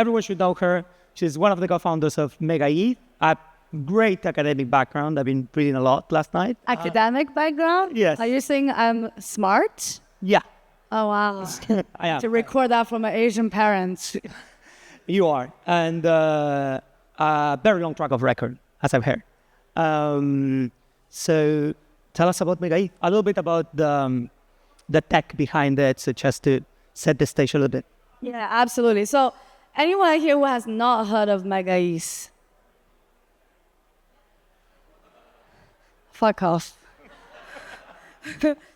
everyone should know her. She's one of the co-founders of MegaETH, a great academic background. I've been reading a lot last night. Academic background? Yes. Are you saying I'm smart? Yeah. Oh, wow. I am. To record that from my Asian parents. You are. And a very long track of record, as I've heard. So tell us about MegaETH, a little bit about the tech behind it, so just to set the stage a little bit. Yeah, absolutely. So anyone here who has not heard of MegaETH? Fuck off.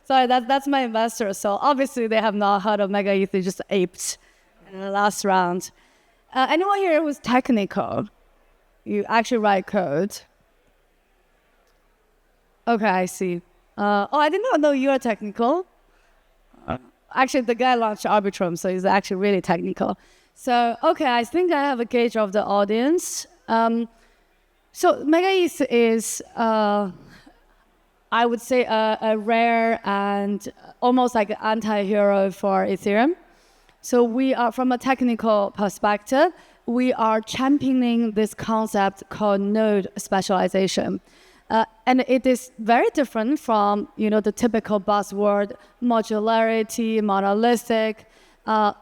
Sorry, that's my investor. So obviously they have not heard of MegaETH. They just aped in the last round. Anyone here who's technical? You actually write code. Okay, I see. I did not know you are technical. Actually, the guy launched Arbitrum, so he's actually really technical. So, okay, I think I have a gauge of the audience. So MegaETH is, I would say, a rare and almost like an anti-hero for Ethereum. So we are, from a technical perspective, we are championing this concept called node specialization. And it is very different from, the typical buzzword, modularity, monolithic.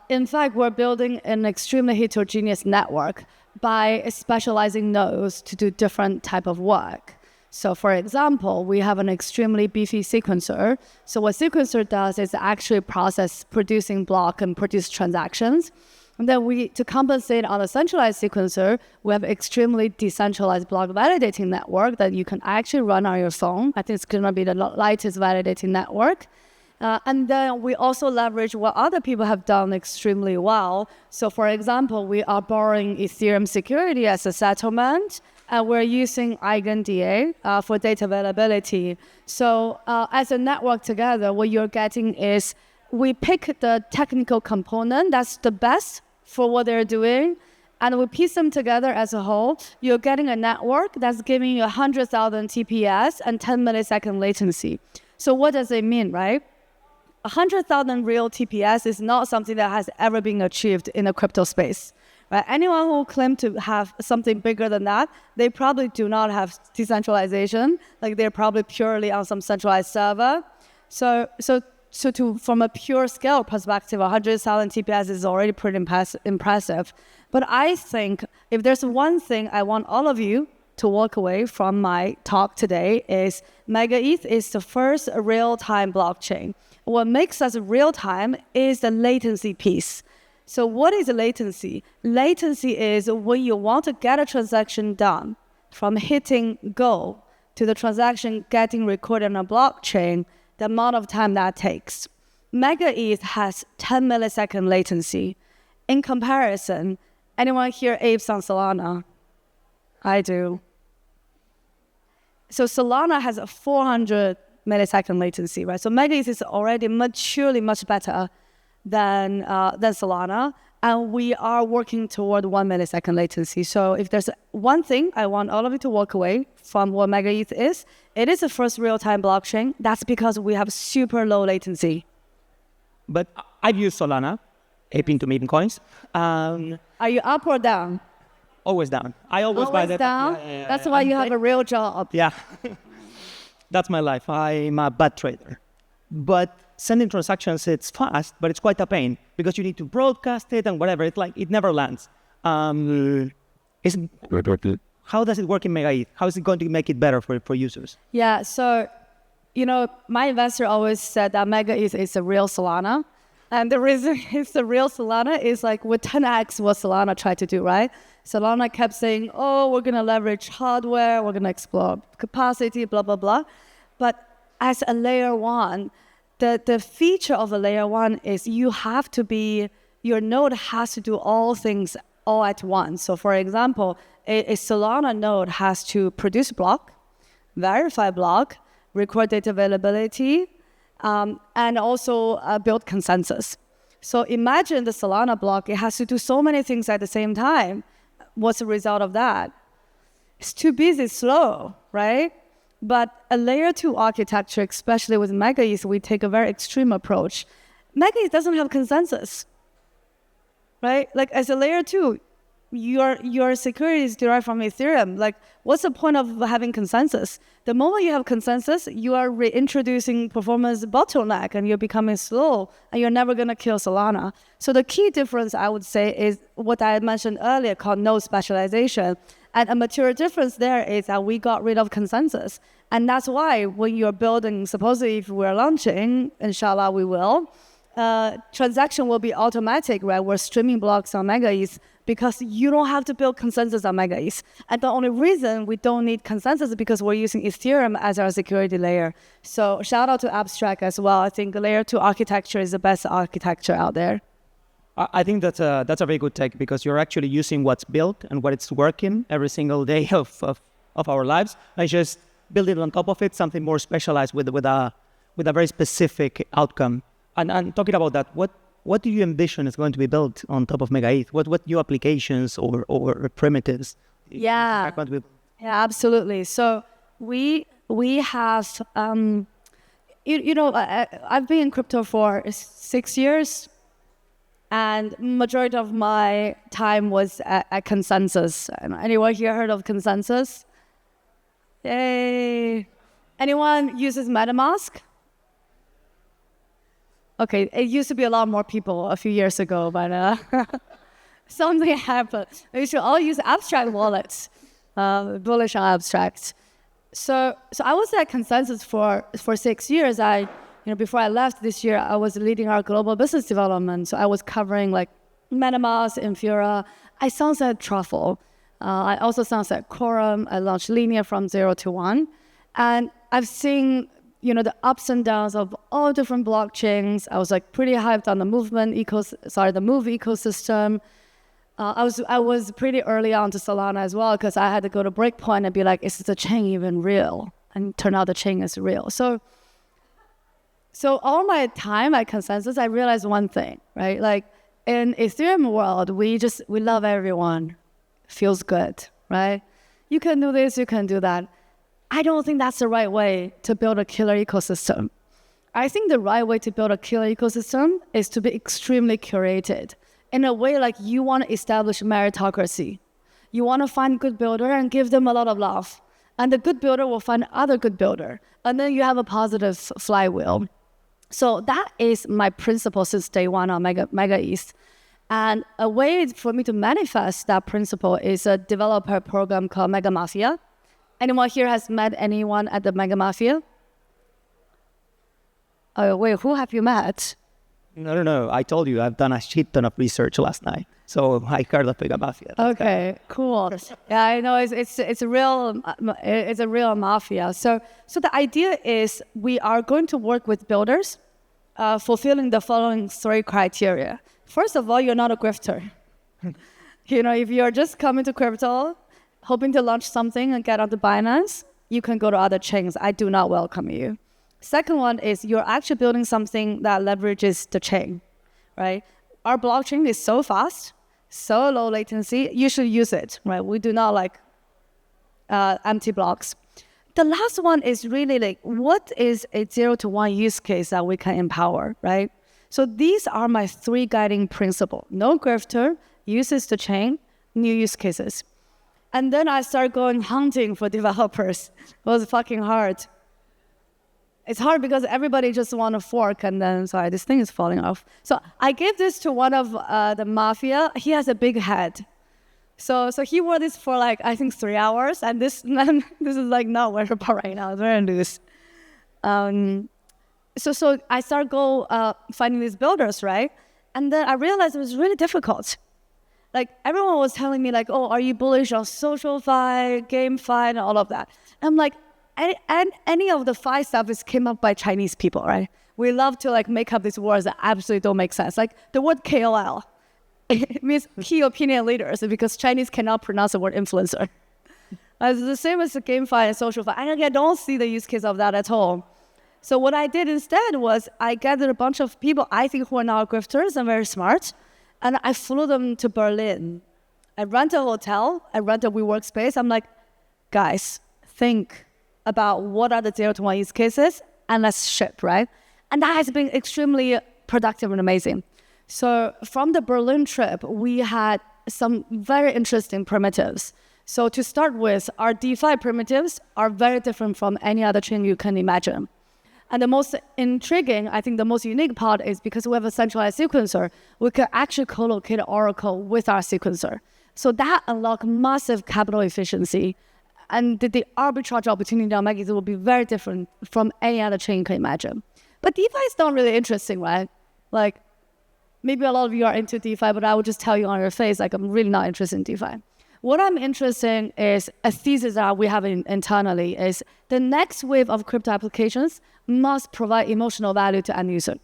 In fact, we're building an extremely heterogeneous network by specializing nodes to do different type of work. So for example, we have an extremely beefy sequencer. So what sequencer does is actually process producing block and produce transactions. And then to compensate on a centralized sequencer, we have extremely decentralized block validating network that you can actually run on your phone. I think it's going to be the lightest validating network. And then we also leverage what other people have done extremely well. So for example, we are borrowing Ethereum security as a settlement, and we're using EigenDA for data availability. So as a network together, what you're getting is we pick the technical component that's the best for what they're doing, and we piece them together as a whole. You're getting a network that's giving you 100,000 TPS and 10 millisecond latency. So what does it mean, right? 100,000 real TPS is not something that has ever been achieved in the crypto space. Right? Anyone who claims to have something bigger than that, they probably do not have decentralization. Like they're probably purely on some centralized server. So from a pure scale perspective, 100,000 TPS is already pretty impressive. But I think if there's one thing I want all of you to walk away from my talk today is MegaETH is the first real-time blockchain. What makes us real-time is the latency piece. So what is latency? Latency is when you want to get a transaction done, from hitting go to the transaction getting recorded on a blockchain, the amount of time that takes. MegaETH has 10 millisecond latency. In comparison, anyone here apes on Solana? I do. So Solana has a 400 millisecond latency, right? So MegaETH is already maturely much better than Solana, and we are working toward 1 millisecond latency. So if there's one thing I want all of you to walk away from what MegaETH is, it is the first real-time blockchain. That's because we have super low latency. But I've used Solana, aping to meme coins. Are you up or down? Always down. I always buy that. Down? Yeah. That's why you have a real job. Yeah. That's my life. I'm a bad trader. But sending transactions, it's fast, but it's quite a pain because you need to broadcast it and whatever. It's like it never lands. How does it work in MegaETH? How is it going to make it better for users? Yeah, so, my investor always said that MegaETH is a real Solana. And the reason it's the real Solana is like with 10x what Solana tried to do, right? Solana kept saying, we're going to leverage hardware, we're going to explore capacity, blah, blah, blah. But as a layer one, the feature of a layer one is your node has to do all things all at once. So for example, a Solana node has to produce block, verify block, record data availability, and also build consensus. So imagine the Solana block, it has to do so many things at the same time. What's the result of that? It's too busy, slow, right? But a layer 2 architecture, especially with MegaETH, we take a very extreme approach. MegaETH doesn't have consensus, right? Like as a layer 2, your security is derived from Ethereum. Like, what's the point of having consensus? The moment you have consensus, you are reintroducing performance bottleneck and you're becoming slow and you're never going to kill Solana. So the key difference, I would say, is what I mentioned earlier called node specialization. And a material difference there is that we got rid of consensus. And that's why when you're building, supposedly if we're launching, inshallah we will, transaction will be automatic, right? We're streaming blocks on MegaETH because you don't have to build consensus on MegaETH. And the only reason we don't need consensus is because we're using Ethereum as our security layer. So shout out to Abstract as well. I think layer 2 architecture is the best architecture out there. I think that's a very good take, because you're actually using what's built and what it's working every single day of our lives, and just building on top of it something more specialized with a very specific outcome. And talking about that, what do you envision is going to be built on top of MegaETH? What new applications or primitives? Yeah, absolutely. So we have I've been in crypto for 6 years, and majority of my time was at Consensus. Anyone here heard of Consensus? Yay! Anyone uses MetaMask? Okay, it used to be a lot more people a few years ago, but something happened. We should all use Abstract wallets. Bullish on Abstract. So I was at Consensus for 6 years. Before I left this year, I was leading our global business development. So I was covering like MetaMask, Infura. I sunset Truffle. I also sunset Quorum. I launched Linear from 0 to 1. And I've seen the ups and downs of all different blockchains. I was like pretty hyped on the Move ecosystem. I was pretty early on to Solana as well, because I had to go to Breakpoint and be like, is the chain even real? And turn out the chain is real. So all my time at Consensus, I realized one thing, right? Like in Ethereum world, we love everyone. Feels good, right? You can do this, you can do that. I don't think that's the right way to build a killer ecosystem. I think the right way to build a killer ecosystem is to be extremely curated. In a way, like you want to establish meritocracy. You want to find good builder and give them a lot of love. And the good builder will find other good builder. And then you have a positive flywheel. So that is my principle since day one on MegaETH. And a way for me to manifest that principle is a developer program called Mega Mafia. Anyone here has met anyone at the Mega Mafia? Oh, wait, who have you met? No. I told you, I've done a shit ton of research last night. So I heard of Mega Mafia. Okay, cool. Yeah, I know it's a real mafia. So the idea is we are going to work with builders, fulfilling the following 3 criteria. First of all, you're not a grifter. If you're just coming to crypto, hoping to launch something and get onto Binance, you can go to other chains. I do not welcome you. Second one is you're actually building something that leverages the chain, right? Our blockchain is so fast, so low latency, you should use it, right? We do not like empty blocks. The last one is really like, what is a 0 to 1 use case that we can empower, right? So these are my 3 guiding principles. No grifter, uses the chain, new use cases. And then I start going hunting for developers. It was fucking hard. It's hard because everybody just want to fork, and then, sorry, this thing is falling off. So I gave this to one of the mafia. He has a big head. So he wore this for like, I think 3 hours, and this is like not wearable right now. It's very loose. So I start finding these builders, right? And then I realized it was really difficult. Like everyone was telling me like, oh, are you bullish on SocialFi, GameFi, and all of that? And I'm like, any of the Fi stuff is came up by Chinese people, right? We love to like make up these words that absolutely don't make sense. Like the word KOL, it means key opinion leaders, because Chinese cannot pronounce the word influencer. It's the same as the GameFi and SocialFi. I don't see the use case of that at all. So what I did instead was I gathered a bunch of people I think who are now grifters and very smart, and I flew them to Berlin. I rent a hotel, I rent a WeWork space. I'm like, guys, think about what are the 0 to 1 use cases, and let's ship, right? And that has been extremely productive and amazing. So from the Berlin trip, we had some very interesting primitives. So to start with, our DeFi primitives are very different from any other chain you can imagine. And the most intriguing, I think the most unique part is because we have a centralized sequencer, we can actually co-locate Oracle with our sequencer. So that unlocks massive capital efficiency. And the arbitrage opportunity on MegaETH will be very different from any other chain you can imagine. But DeFi is not really interesting, right? Like, maybe a lot of you are into DeFi, but I would just tell you on your face, like, I'm really not interested in DeFi. What I'm interested in is a thesis that we have internally is the next wave of crypto applications must provide emotional value to end user.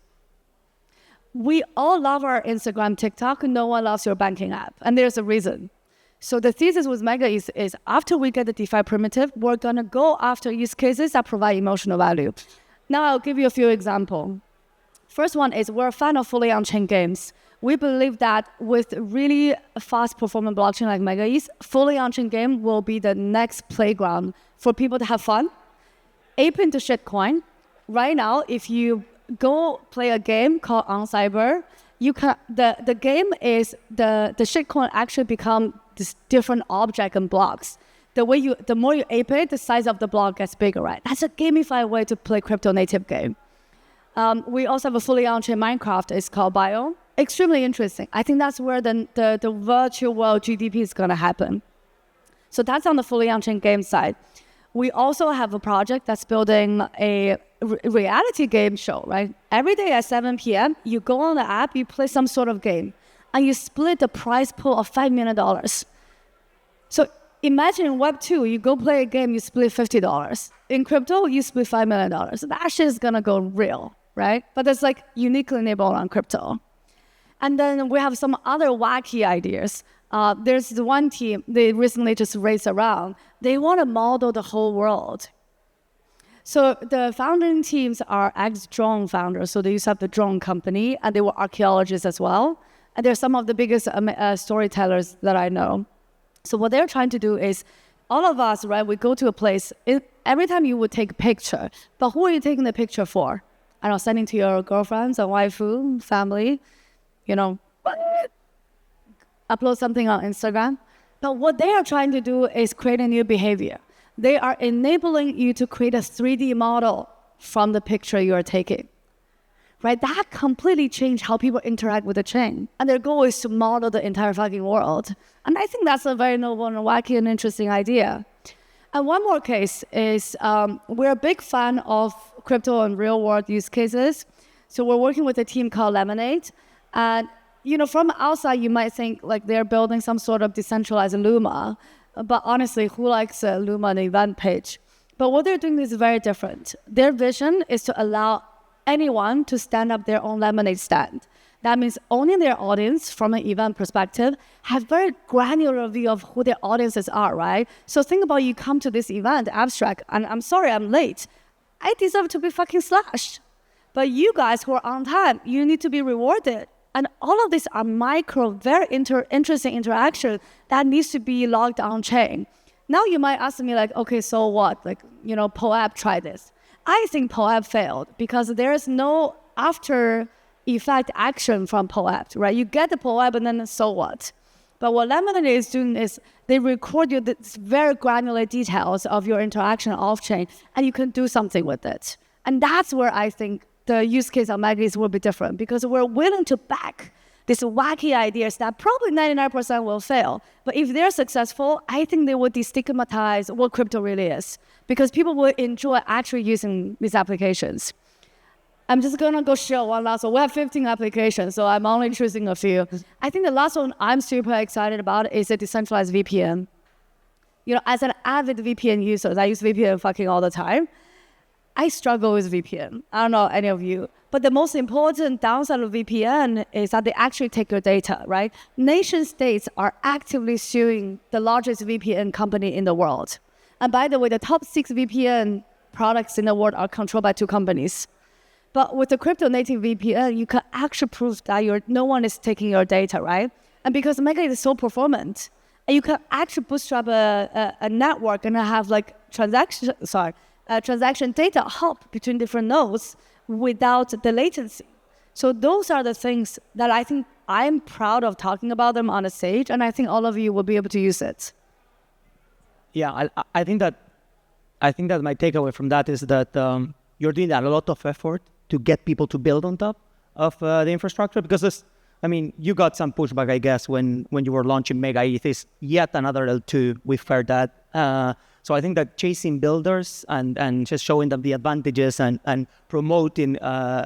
We all love our Instagram, TikTok. No one loves your banking app. And there's a reason. So the thesis with MegaETH is after we get the DeFi primitive, we're going to go after use cases that provide emotional value. Now I'll give you a few examples. First one is we're a fan of fully on-chain games. We believe that with really fast performing blockchain like MegaETH, fully on-chain game will be the next playground for people to have fun. Ape into shitcoin. Right now, if you go play a game called On Cyber, you can the game is the shitcoin actually become this different object and blocks. The more you ape it, the size of the block gets bigger, right? That's a gamified way to play crypto native game. We also have a fully on-chain Minecraft. It's called Bio. Extremely interesting. I think that's where the virtual world GDP is going to happen. So that's on the fully on-chain game side. We also have a project that's building a reality game show, right? Every day at 7 p.m., you go on the app, you play some sort of game, and you split the prize pool of $5 million. So imagine in Web 2, you go play a game, you split $50. In crypto, you split $5 million. So that shit is going to go real, right? But it's like uniquely enabled on crypto. And then we have some other wacky ideas. There's one team, they recently just raised a round. They want to model the whole world. So the founding teams are ex-drone founders. So they used to have the drone company, and they were archaeologists as well. And they're some of the biggest storytellers that I know. So what they're trying to do is, all of us, right, we go to a place, every time you would take a picture, but who are you taking the picture for? I don't know, sending to your girlfriends, or waifu, family, you know, upload something on Instagram. But what they are trying to do is create a new behavior. They are enabling you to create a 3D model from the picture you are taking. Right? That completely changed how people interact with the chain. And their goal is to model the entire fucking world. And I think that's a very novel and wacky and interesting idea. And one more case is we're a big fan of crypto and real world use cases. So we're working with a team called Lemonade. And you know, from outside, you might think like they're building some sort of decentralized Luma. But honestly, who likes a Luma on the event page? But what they're doing is very different. Their vision is to allow anyone to stand up their own Lemonade stand. That means owning their audience from an event perspective, have very granular view of who their audiences are, right? So think about you come to this event, Abstract, and I'm sorry I'm late. I deserve to be fucking slashed. But you guys who are on time, you need to be rewarded. And all of these are micro, very interesting interaction that needs to be logged on chain. Now you might ask me like, okay, so what? Like, you know, POAP tried this. I think POAP failed because there is no after effect action from POAP, right? You get the POAP and then so what? But what Lemonade is doing is they record you the very granular details of your interaction off-chain, and you can do something with it. And that's where I think the use case of MegaETH will be different, because we're willing to back these wacky ideas that probably 99% will fail. But if they're successful, I think they will destigmatize what crypto really is, because people will enjoy actually using these applications. I'm just going to go share one last one. We have 15 applications, so I'm only choosing a few. I think the last one I'm super excited about is a decentralized VPN. You know, as an avid VPN user, I use VPN fucking all the time. I struggle with VPN. I don't know any of you. But the most important downside of VPN is that they actually take your data, right? Nation states are actively suing the largest VPN company in the world. And by the way, the top 6 VPN products in the world are controlled by 2 companies. But with the crypto native VPN, you can actually prove that no one is taking your data, right? And because MegaETH is so performant, and you can actually bootstrap a network and have like transaction data hop between different nodes without the latency. So those are the things that I think I'm proud of talking about them on the stage, and I think all of you will be able to use it. Yeah, I think that my takeaway from that is that you're doing a lot of effort to get people to build on top of the infrastructure, because you got some pushback, I guess, when you were launching MegaETH. Is yet another L2. We've heard that. So I think that chasing builders and just showing them the advantages and promoting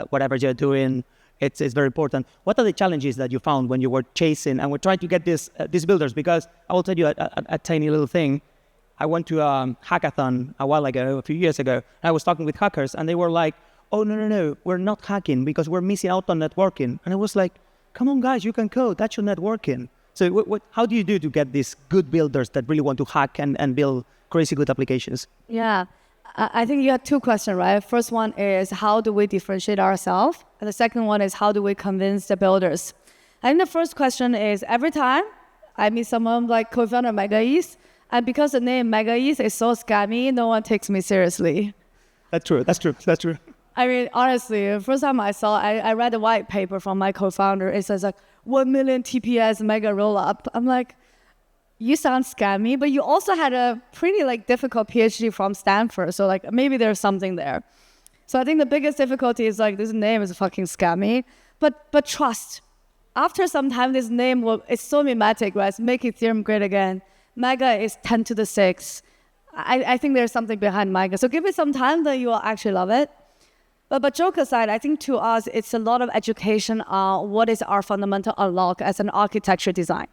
whatever you're doing, it's very important. What are the challenges that you found when you were chasing and were trying to get these builders? Because I will tell you a tiny little thing. I went to a hackathon a few years ago. I was talking with hackers, and they were like, "Oh, no, we're not hacking because we're missing out on networking." And I was like, "Come on, guys, you can code. That's your networking." So how do you do to get these good builders that really want to hack and build crazy good applications? Yeah, I think you had two questions, right? First one is, how do we differentiate ourselves? And the second one is, how do we convince the builders? I think the first question is, every time I meet someone like co-founder MegaETH, and because the name MegaETH is so scammy, no one takes me seriously. That's true. I mean, honestly, the first time I read a white paper from my co-founder. It says like 1 million TPS mega rollup. I'm like, you sound scammy, but you also had a pretty difficult PhD from Stanford. So maybe there's something there. So I think the biggest difficulty is this name is fucking scammy, but trust. After some time, this name it's so mimetic, right? It's make Ethereum great again. Mega is 10 to the 6. I think there's something behind Mega. So give it some time, then you will actually love it. But joke aside, I think to us, it's a lot of education on what is our fundamental unlock as an architecture design.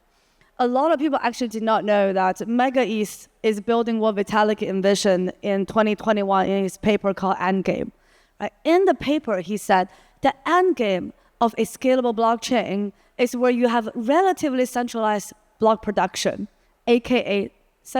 A lot of people actually did not know that MegaETH is building what Vitalik envisioned in 2021 in his paper called Endgame. Right? In the paper, he said the endgame of a scalable blockchain is where you have relatively centralized block production, aka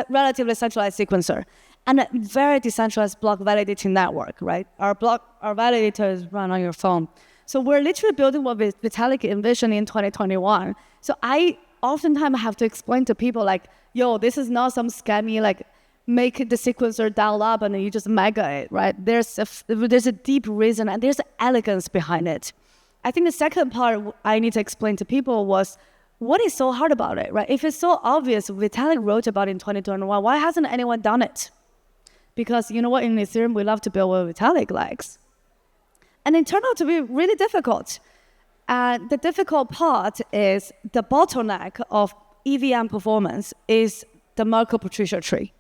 relatively centralized sequencer, and a very decentralized block validating network, right? Our validators run on your phone. So we're literally building what Vitalik envisioned in 2021. So I oftentimes have to explain to people yo, this is not some scammy, make the sequencer dial up and then you just mega it, right? There's a deep reason and there's elegance behind it. I think the second part I need to explain to people was, what is so hard about it, right? If it's so obvious, Vitalik wrote about it in 2021, why hasn't anyone done it? Because you know what, in Ethereum, we love to build what Vitalik likes. And it turned out to be really difficult. And the difficult part is the bottleneck of EVM performance is the Merkle-Patricia tree.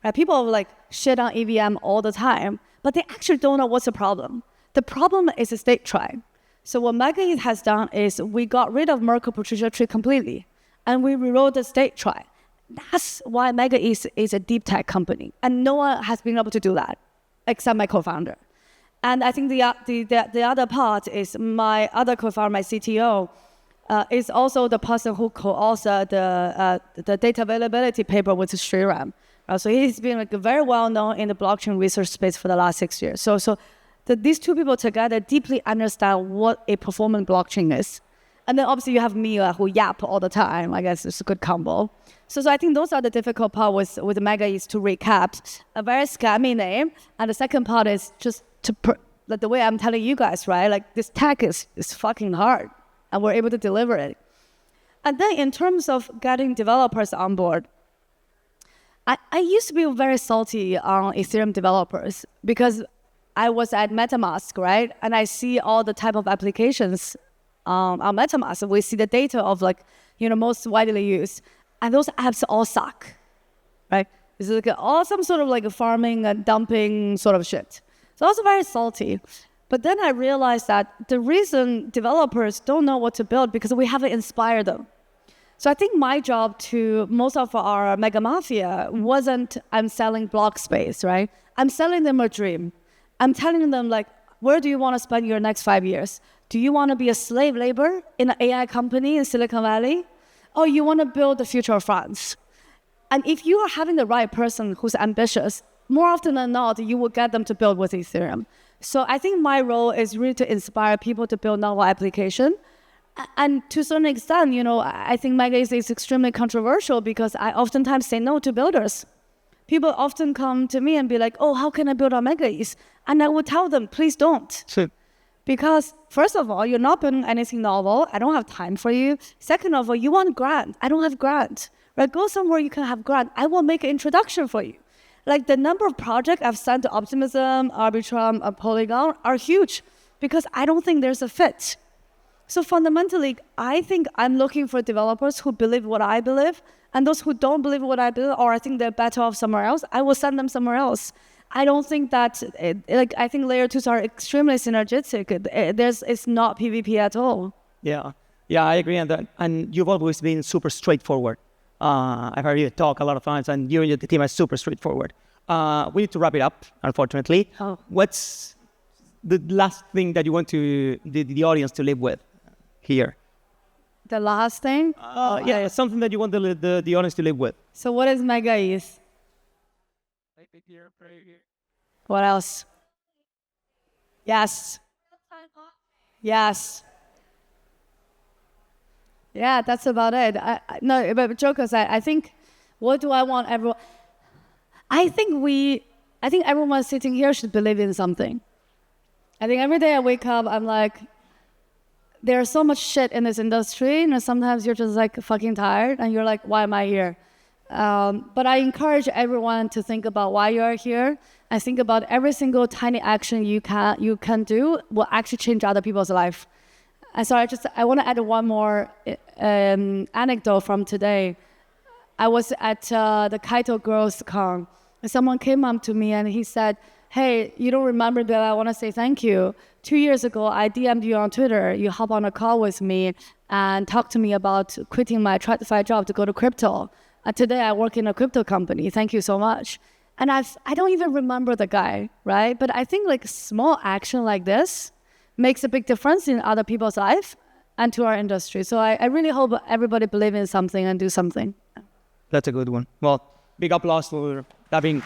Right? People shit on EVM all the time, but they actually don't know what's the problem. The problem is a state tribe. So what MegaETH has done is we got rid of Merkle-Patricia tree completely, and we rewrote the state tribe. That's why MegaETH is a deep tech company, and no one has been able to do that except my co-founder. And I think the other part is my other co-founder, my CTO, is also the person who co-authored the data availability paper with Shuyao. So he's been very well known in the blockchain research space for the last 6 years. So these two people together deeply understand what a performant blockchain is. And then obviously you have me who yap all the time. I guess it's a good combo. So I think those are the difficult part with MegaETH. To recap, a very scammy name. And the second part is just the way I'm telling you guys, right? This tech is fucking hard. And we're able to deliver it. And then in terms of getting developers on board, I used to be very salty on Ethereum developers because I was at MetaMask, right? And I see all the type of applications on MetaMask. We see the data of most widely used. And those apps all suck, right? It's all some sort of farming and dumping sort of shit. So I was very salty. But then I realized that the reason developers don't know what to build because we haven't inspired them. So I think my job to most of our Mega Mafia wasn't I'm selling block space, right? I'm selling them a dream. I'm telling them where do you want to spend your next 5 years? Do you want to be a slave labor in an AI company in Silicon Valley? Or you want to build the future of France? And if you are having the right person who's ambitious, more often than not, you will get them to build with Ethereum. So I think my role is really to inspire people to build novel application. And to a certain extent, I think MegaETH is extremely controversial because I oftentimes say no to builders. People often come to me and be like, oh, how can I build on MegaETH? And I would tell them, please don't. Sure. Because first of all, you're not building anything novel. I don't have time for you. Second of all, you want grant. I don't have grant. Right? Go somewhere you can have grant. I will make an introduction for you. Like the number of projects I've sent to Optimism, Arbitrum, or Polygon are huge because I don't think there's a fit. So fundamentally, I think I'm looking for developers who believe what I believe, and those who don't believe what I believe, or I think they're better off somewhere else, I will send them somewhere else. I don't think that, I think layer 2s are extremely synergistic. It's not PvP at all. Yeah, I agree on that. And you've always been super straightforward. I've heard you talk a lot of times, and you and the team are super straightforward. We need to wrap it up, unfortunately. Oh. What's the last thing that you want the audience to live with here? The last thing? Something that you want the audience to live with. So what is MegaETH? What else? Yes. Yeah, that's about it. No, but joke aside, I think, what do I want everyone? I think everyone sitting here should believe in something. I think every day I wake up, I'm like, there's so much shit in this industry, and sometimes you're just like fucking tired, and you're like, why am I here? But I encourage everyone to think about why you are here, and think about every single tiny action you can do will actually change other people's life. And so I want to add one more anecdote from today. I was at the Kaito Girls Con, and someone came up to me and he said, hey, you don't remember, but I want to say thank you. 2 years ago, I DM'd you on Twitter. You hop on a call with me and talk to me about quitting my TradFi job to go to crypto. And today I work in a crypto company. Thank you so much. And I don't even remember the guy, right? But I think like small action like this makes a big difference in other people's life and to our industry. So I really hope everybody believe in something and do something. That's a good one. Well, big applause for that being